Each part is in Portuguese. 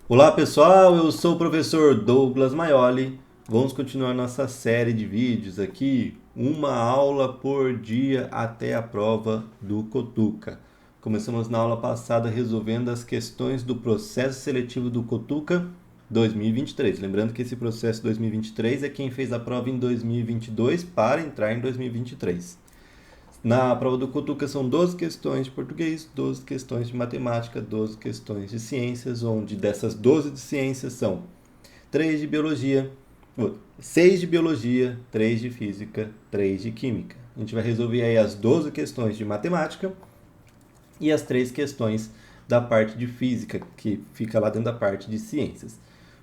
Olá pessoal, eu sou o professor Douglas Maioli. Vamos continuar nossa série de vídeos aqui, uma aula por dia até a prova do Cotuca. Começamos na aula passada resolvendo as questões do processo seletivo do Cotuca 2023. Lembrando que esse processo 2023 é quem fez a prova em 2022 para entrar em 2023. Na prova do Cutuca são 12 questões de português, 12 questões de matemática, 12 questões de ciências, onde dessas 12 de ciências são 3 de biologia, 6 de biologia, 3 de física, 3 de química. A gente vai resolver aí as 12 questões de matemática e as 3 questões da parte de física, que fica lá dentro da parte de ciências.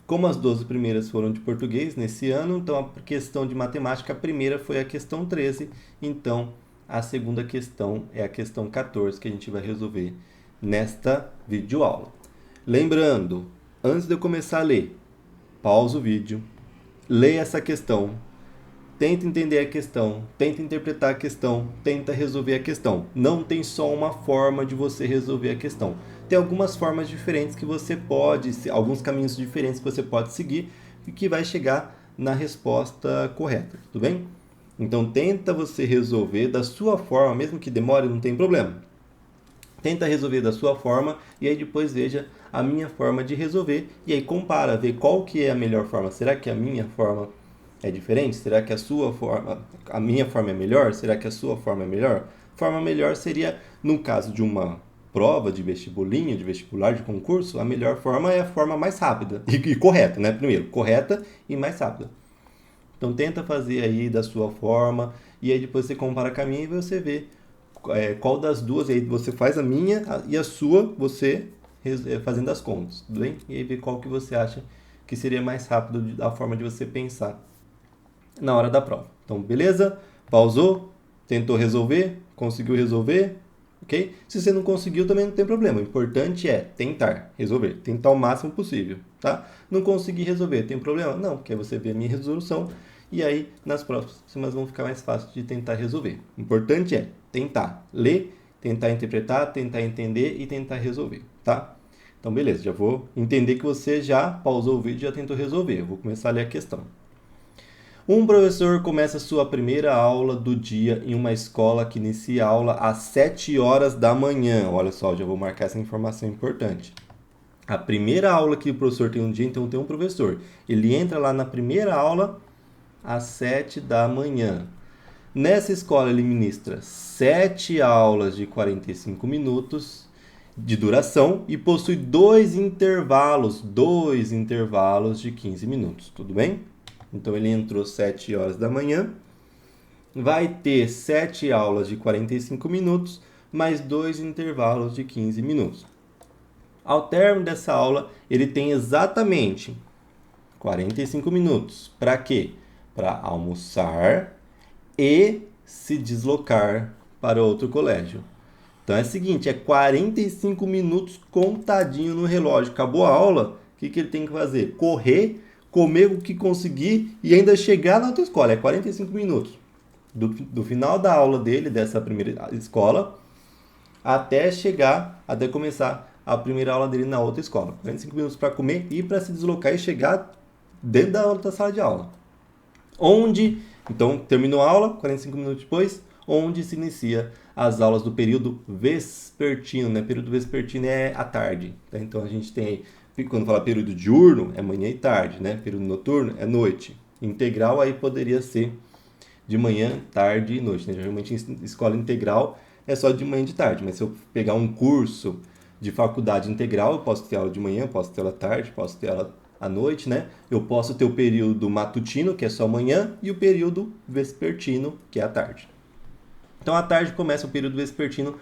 Como as 12 primeiras foram de português nesse ano, então a questão de matemática, a primeira foi a questão 13, então a segunda questão é a questão 14 que a gente vai resolver nesta videoaula. Lembrando, antes de eu começar a ler, pausa o vídeo, leia essa questão, tenta entender a questão, tenta interpretar a questão, tenta resolver a questão. Não tem só uma forma de você resolver a questão. Tem algumas formas diferentes que você pode, alguns caminhos diferentes que você pode seguir e que vai chegar na resposta correta, tudo bem? Então tenta você resolver da sua forma, mesmo que demore, não tem problema. Tenta resolver da sua forma e aí depois veja a minha forma de resolver e aí compara, vê qual que é a melhor forma. Será que a minha forma é diferente? Será que a sua forma, a minha forma é melhor? Será que a sua forma é melhor? Forma melhor seria, no caso de uma prova de vestibulinho, de vestibular, de concurso, a melhor forma é a forma mais rápida e correta, né? Primeiro, correta e mais rápida. Então tenta fazer aí da sua forma e aí depois você compara com a minha e você vê qual das duas, e aí você faz a minha e a sua, você fazendo as contas, tudo bem? E aí vê qual que você acha que seria mais rápido a forma de você pensar na hora da prova. Então, beleza? Pausou? Tentou resolver? Conseguiu resolver? Ok? Se você não conseguiu, também não tem problema. O importante é tentar resolver, tentar o máximo possível, tá? Não consegui resolver, tem problema? Não, porque aí você vê a minha resolução e aí nas próximas vão ficar mais fácil de tentar resolver. O importante é tentar ler, tentar interpretar, tentar entender e tentar resolver, tá? Então, beleza, já vou entender que você já pausou o vídeo e já tentou resolver. Eu vou começar a ler a questão. Um professor começa sua primeira aula do dia em uma escola que inicia a aula às 7 horas da manhã. Olha só, já vou marcar essa informação importante. A primeira aula que o professor tem um dia, então tem um professor. Ele entra lá na primeira aula às 7 da manhã. Nessa escola ele ministra 7 aulas de 45 minutos de duração e possui dois intervalos de 15 minutos, tudo bem? Então ele entrou 7 horas da manhã, vai ter 7 aulas de 45 minutos, mais dois intervalos de 15 minutos. Ao término dessa aula, ele tem exatamente 45 minutos. Para quê? Para almoçar e se deslocar para outro colégio. Então é o seguinte, é 45 minutos contadinho no relógio. Acabou a aula, o que ele tem que fazer? Correr, comer o que conseguir e ainda chegar na outra escola. É 45 minutos. Do final da aula dele, dessa primeira escola, até começar a primeira aula dele na outra escola. 45 minutos para comer e para se deslocar e chegar dentro da outra sala de aula. Onde, então, terminou a aula, 45 minutos depois, onde se inicia as aulas do período vespertino, né? Período vespertino é à tarde, tá? Então a gente tem, quando fala período diurno, é manhã e tarde, né? Período noturno é noite. Integral aí poderia ser de manhã, tarde e noite, né? Geralmente em escola integral é só de manhã e de tarde, mas se eu pegar um curso de faculdade integral, eu posso ter aula de manhã, posso ter aula à tarde, posso ter aula à noite, né? Eu posso ter o período matutino, que é só manhã, e o período vespertino, que é à tarde. Então, à tarde começa o período vespertino,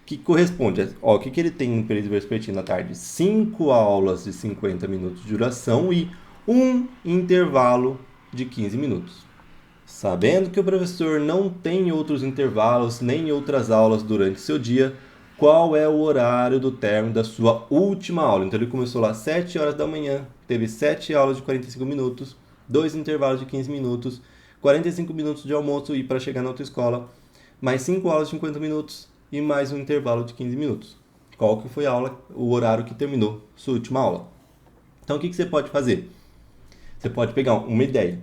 que corresponde. Ó, o que ele tem no período vespertino à tarde? 5 aulas de 50 minutos de duração e um intervalo de 15 minutos. Sabendo que o professor não tem outros intervalos nem outras aulas durante seu dia, qual é o horário do término da sua última aula? Então ele começou lá às 7 horas da manhã, teve 7 aulas de 45 minutos, dois intervalos de 15 minutos, 45 minutos de almoço e para chegar na outra escola, mais 5 aulas de 50 minutos e mais um intervalo de 15 minutos. Qual que foi a aula, o horário que terminou sua última aula? Então, o que você pode fazer? Você pode pegar uma ideia.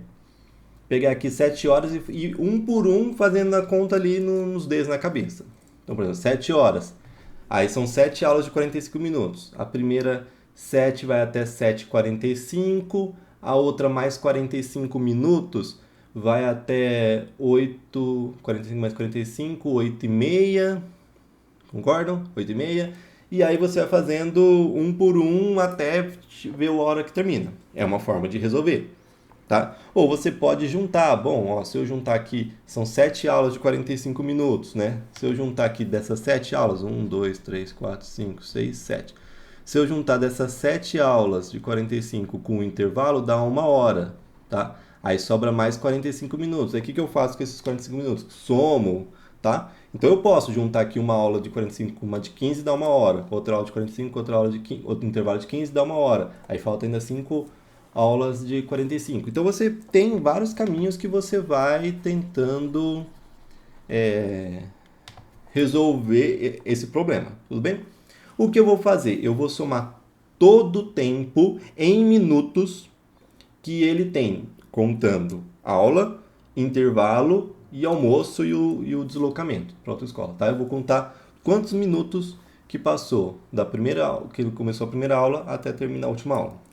Pegar aqui 7 horas e ir um por um fazendo a conta ali nos dedos na cabeça. Então, por exemplo, 7 horas. Aí são 7 aulas de 45 minutos. A primeira 7 vai até 7h45, a outra mais 45 minutos vai até 8, 45 mais 45, 8h30, concordam? 8h30. E aí você vai fazendo um por um até ver a hora que termina. É uma forma de resolver. Tá? Ou você pode juntar, bom, ó, se eu juntar aqui, são 7 aulas de 45 minutos, né? Se eu juntar aqui dessas 7 aulas, 1, 2, 3, 4, 5, 6, 7. Se eu juntar dessas 7 aulas de 45 com o intervalo, dá 1 hora, tá? Aí sobra mais 45 minutos. Aí o que eu faço com esses 45 minutos? Somo, tá? Então eu posso juntar aqui uma aula de 45 com uma de 15 dá 1 hora. Outra aula de 45, outra aula de 15, outro intervalo de 15 dá 1 hora. Aí falta ainda 5 aulas de 45. Então você tem vários caminhos que você vai tentando resolver esse problema, tudo bem? O que eu vou fazer? Eu vou somar todo o tempo em minutos que ele tem, contando aula, intervalo e almoço e o deslocamento para outra escola, tá? Eu vou contar quantos minutos que passou da primeira aula, que ele começou a primeira aula até terminar a última aula.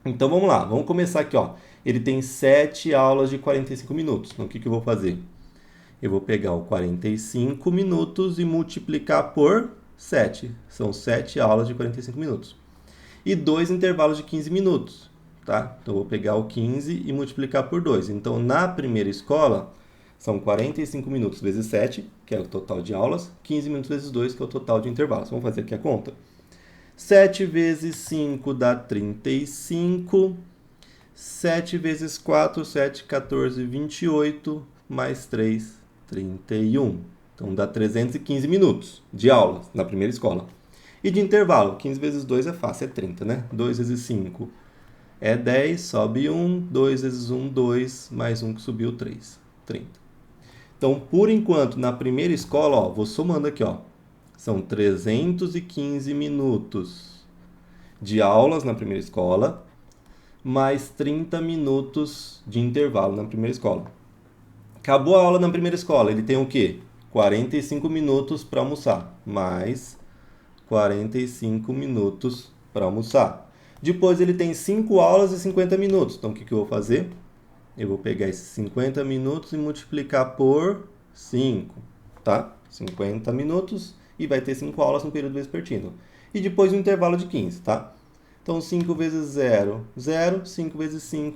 Então vamos lá, vamos começar aqui, ó. Ele tem 7 aulas de 45 minutos. Então o que eu vou fazer? Eu vou pegar o 45 minutos e multiplicar por 7. São 7 aulas de 45 minutos. E 2 intervalos de 15 minutos, tá? Então eu vou pegar o 15 e multiplicar por 2. Então na primeira escola são 45 minutos vezes 7, que é o total de aulas, 15 minutos vezes 2, que é o total de intervalos. Vamos fazer aqui a conta. 7 vezes 5 dá 35. 7 vezes 4, 7, 14, 28. Mais 3, 31. Então dá 315 minutos de aula na primeira escola. E de intervalo, 15 vezes 2 é fácil, é 30, né? 2 vezes 5 é 10, sobe 1. 2 vezes 1, 2. Mais 1 que subiu, 3. 30. Então, por enquanto, na primeira escola, ó, vou somando aqui, ó. São 315 minutos de aulas na primeira escola, mais 30 minutos de intervalo na primeira escola. Acabou a aula na primeira escola, ele tem o quê? 45 minutos para almoçar, mais 45 minutos para almoçar. Depois ele tem 5 aulas e 50 minutos. Então o que eu vou fazer? Eu vou pegar esses 50 minutos e multiplicar por 5, tá? 50 minutos e vai ter 5 aulas no período vespertino. E depois um intervalo de 15, tá? Então 5 vezes 0, 0. 5 vezes 5,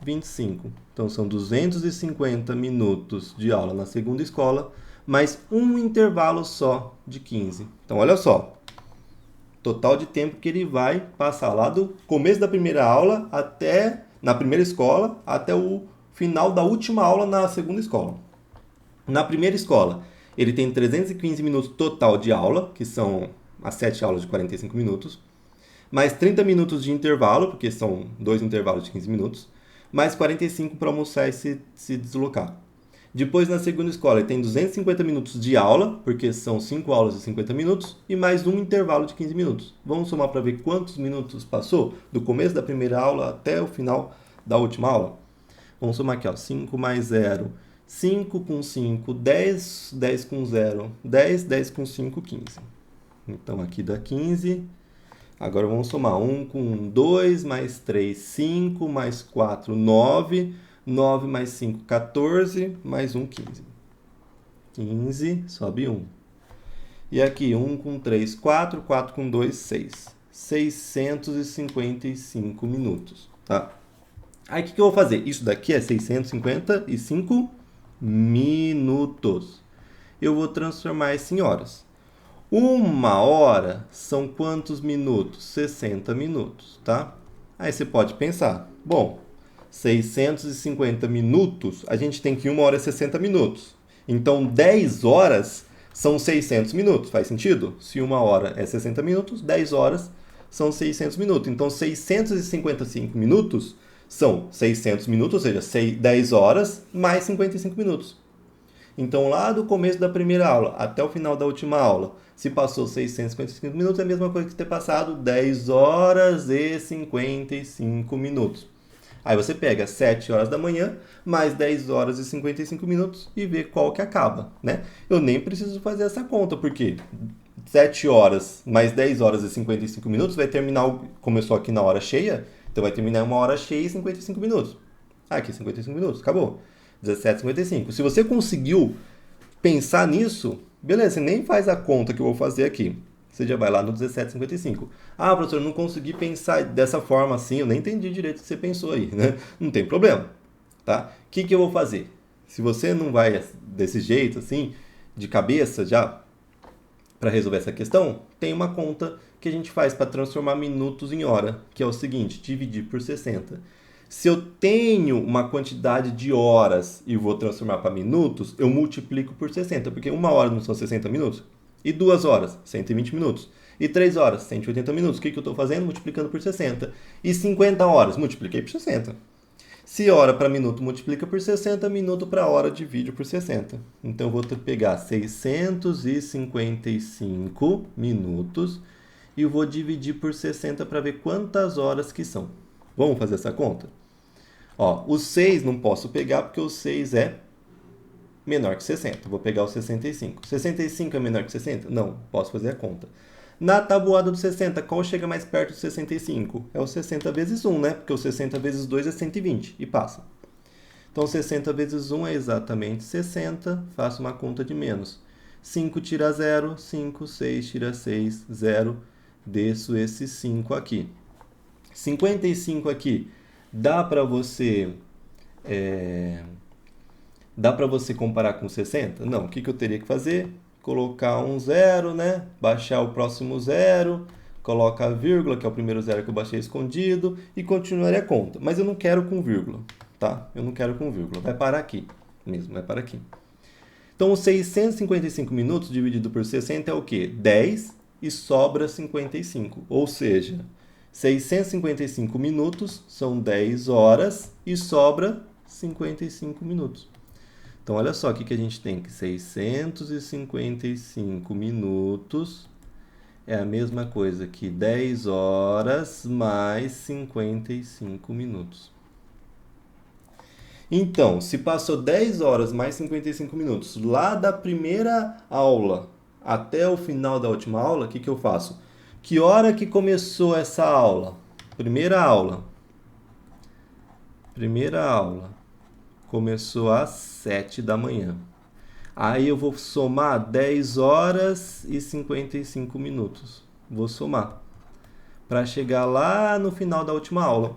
25. Então são 250 minutos de aula na segunda escola, mais um intervalo só de 15. Então olha só, total de tempo que ele vai passar lá do começo da primeira aula até na primeira escola, até o final da última aula na segunda escola. Na primeira escola, ele tem 315 minutos total de aula, que são as 7 aulas de 45 minutos, mais 30 minutos de intervalo, porque são 2 intervalos de 15 minutos, mais 45 para almoçar e se deslocar. Depois, na segunda escola, ele tem 250 minutos de aula, porque são 5 aulas de 50 minutos, e mais um intervalo de 15 minutos. Vamos somar para ver quantos minutos passou do começo da primeira aula até o final da última aula? Vamos somar aqui, ó, 5 mais 0, 5 com 5, 10, 10 com 0, 10, 10 com 5, 15. Então, aqui dá 15. Agora vamos somar 1 com 2, mais 3, 5, mais 4, 9, 9 mais 5, 14, mais 1, 15. 15, sobe 1. E aqui 1 com 3, 4, 4 com 2, 6. 655 minutos, tá? Aí o que eu vou fazer? Isso daqui é 655 minutos. Eu vou transformar isso em horas. 1 hora são quantos minutos? 60 minutos, tá? Aí você pode pensar, bom, 650 minutos, a gente tem que 1 hora é 60 minutos. Então 10 horas são 600 minutos, faz sentido? Se 1 hora é 60 minutos, 10 horas são 600 minutos. Então 655 minutos são 600 minutos, ou seja, 10 horas mais 55 minutos. Então, lá do começo da primeira aula até o final da última aula, se passou 655 minutos, é a mesma coisa que ter passado 10 horas e 55 minutos. Aí você pega 7 horas da manhã, mais 10 horas e 55 minutos e vê qual que acaba, né? Eu nem preciso fazer essa conta, porque 7 horas mais 10 horas e 55 minutos vai terminar, começou aqui na hora cheia, então vai terminar uma hora cheia e 55 minutos. Aqui 55 minutos, acabou. 17h55. Se você conseguiu pensar nisso, beleza, você nem faz a conta que eu vou fazer aqui. Você já vai lá no 17h55. Ah, professor, eu não consegui pensar dessa forma assim, eu nem entendi direito o que você pensou aí, né? Não tem problema, tá? O que eu vou fazer? Se você não vai desse jeito, assim, de cabeça já, para resolver essa questão, tem uma conta que a gente faz para transformar minutos em hora, que é o seguinte, dividir por 60. Se eu tenho uma quantidade de horas e vou transformar para minutos, eu multiplico por 60, porque uma hora não são 60 minutos? E 2 horas, 120 minutos. E 3 horas, 180 minutos. O que eu estou fazendo? Multiplicando por 60. E 50 horas, multipliquei por 60. Se hora para minuto multiplica por 60, minuto para hora divide por 60. Então eu vou ter que pegar 655 minutos e eu vou dividir por 60 para ver quantas horas que são. Vamos fazer essa conta? Ó, o 6 não posso pegar porque o 6 é menor que 60. Vou pegar o 65. 65 é menor que 60? Não, posso fazer a conta. Na tabuada do 60, qual chega mais perto do 65? É o 60 vezes 1, né? Porque o 60 vezes 2 é 120 e passa. Então 60 vezes 1 é exatamente 60. Faço uma conta de menos. 5 tira 0, 5, 6 tira 6, 0. Desço esse 5 aqui. 55 aqui. Dá para você comparar com 60? Não. O que eu teria que fazer? Colocar um zero, né? Baixar o próximo zero, coloca a vírgula, que é o primeiro zero que eu baixei escondido, e continuaria a conta. Mas eu não quero com vírgula, tá? Eu não quero com vírgula. Vai parar aqui mesmo, vai parar aqui. Então, os 655 minutos dividido por 60 é o quê? 10 e sobra 55. Ou seja, 655 minutos são 10 horas e sobra 55 minutos. Então, olha só o que a gente tem, que 655 minutos é a mesma coisa que 10 horas mais 55 minutos. Então, se passou 10 horas mais 55 minutos lá da primeira aula até o final da última aula, o que eu faço? Que hora que começou essa aula? Primeira aula. Começou às 7 da manhã. Aí eu vou somar 10 horas e 55 minutos. Vou somar. Para chegar lá no final da última aula.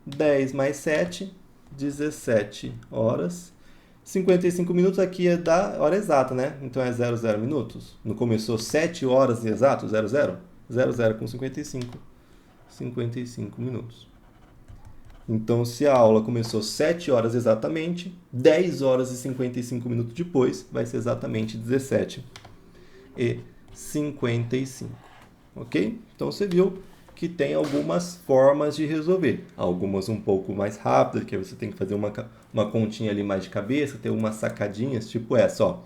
10 mais 7, 17 horas. 55 minutos aqui é da hora exata, né? Então é 00 minutos. Não começou 7 horas exato, 00? 00 com 55. 55 minutos. Então, se a aula começou 7 horas exatamente, 10 horas e 55 minutos depois, vai ser exatamente 17 e 55. Ok? Então, você viu que tem algumas formas de resolver. Algumas um pouco mais rápidas, que você tem que fazer uma continha ali mais de cabeça, ter umas sacadinhas, tipo essa, ó.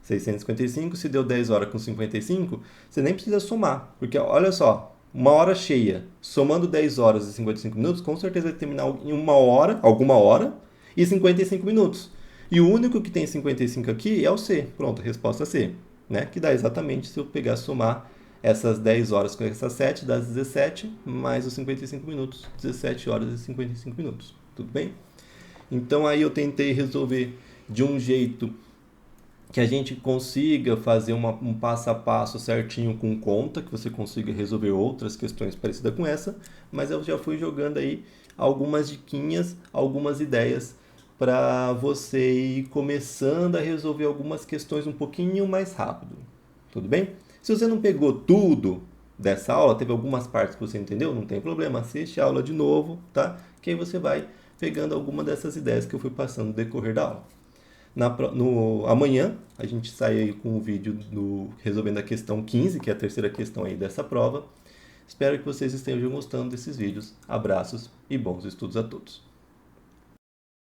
655, se deu 10 horas com 55, você nem precisa somar, porque olha só, uma hora cheia, somando 10 horas e 55 minutos, com certeza vai terminar em uma hora, alguma hora, e 55 minutos. E o único que tem 55 aqui é o C. Pronto, resposta C. Né? Que dá exatamente, se eu pegar somar essas 10 horas com essas 7, dá 17, mais os 55 minutos, 17 horas e 55 minutos. Tudo bem? Então aí eu tentei resolver de um jeito que a gente consiga fazer um passo a passo certinho com conta, que você consiga resolver outras questões parecidas com essa, mas eu já fui jogando aí algumas diquinhas, algumas ideias para você ir começando a resolver algumas questões um pouquinho mais rápido. Tudo bem? Se você não pegou tudo dessa aula, teve algumas partes que você entendeu, não tem problema, assiste a aula de novo, tá? Que aí você vai pegando alguma dessas ideias que eu fui passando no decorrer da aula. Amanhã a gente sai aí com o vídeo resolvendo a questão 15, que é a terceira questão aí dessa prova. Espero que vocês estejam gostando desses vídeos. Abraços e bons estudos a todos.